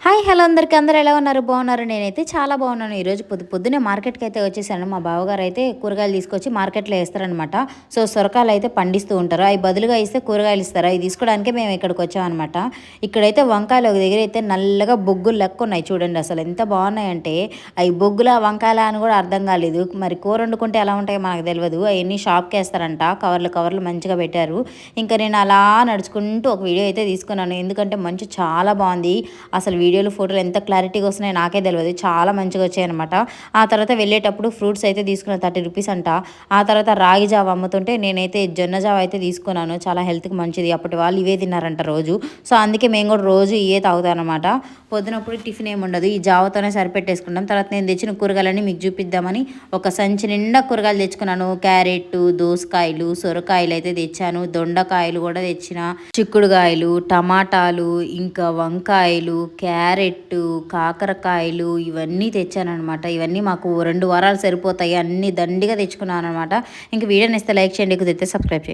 hi hello అందరికీ అందరూ ఎలా ఉన్నారు బాగున్నారు నేనైతే చాలా బాగున్నాను ఈరోజు పొద్దున్నే మార్కెట్కి అయితే వచ్చేసాను మా బావగారు అయితే కూరగాయలు తీసుకొచ్చి మార్కెట్లో వేస్తారనమాట సో సొరకాయలు అయితే పండిస్తూ ఉంటారు అవి బదులుగా ఇస్తే కూరగాయలు ఇస్తారు అవి తీసుకోవడానికే మేము ఇక్కడికి వచ్చామన్నమాట ఇక్కడైతే వంకాయలు ఒక దగ్గర అయితే నల్లగా బొగ్గులు లెక్క ఉన్నాయి చూడండి అసలు ఎంత బాగున్నాయంటే అవి బొగ్గుల వంకాయల అని కూడా అర్థం కాలేదు మరి కూర వండుకుంటే ఎలా ఉంటాయో మనకు తెలియదు అవన్నీ షాప్కి వేస్తారంట కవర్లు కవర్లు మంచిగా పెట్టారు ఇంకా నేను అలా నడుచుకుంటూ ఒక వీడియో అయితే తీసుకున్నాను ఎందుకంటే మంచి చాలా బాగుంది అసలు వీడియోలు ఫోటోలు ఎంత క్లారిటీగా వస్తున్నాయో నాకే తెలియదు చాలా మంచిగా వచ్చాయన్నమాట ఆ తర్వాత వెళ్ళేటప్పుడు ఫ్రూట్స్ అయితే తీసుకున్నాను 30 రూపీస్ అంట ఆ తర్వాత రాగి జావ అమ్ముతుంటే నేనైతే జొన్న జావ అయితే తీసుకున్నాను చాలా హెల్త్కి మంచిది అప్పటి వాళ్ళు ఇవే తిన్నారంట రోజు సో అందుకే మేము కూడా రోజు ఇవే తాగుతామన్నమాట పొద్దునప్పుడు టిఫిన్ ఏమి ఉండదు ఈ జావతోనే సరిపెట్టేసుకుంటాం తర్వాత నేను తెచ్చిన కూరగాయలన్నీ మీకు చూపిద్దామని ఒక సంచి నిండా కూరగాయలు తెచ్చుకున్నాను క్యారెట్ దోసకాయలు సొరకాయలు అయితే తెచ్చాను దొండకాయలు కూడా తెచ్చిన చిక్కుడుకాయలు టమాటాలు ఇంకా వంకాయలు క్యారెట్ కాకరకాయలు ఇవన్నీ తెచ్చానమాట ఇవన్నీ మాకు 2 వారాలు సరిపోతాయి అన్ని దండిగా తెచ్చుకున్నాను అనమాట ఇంక వీడియోని ఇస్తే లైక్ చేయండి కుదిరితే సబ్స్క్రైబ్ చేయండి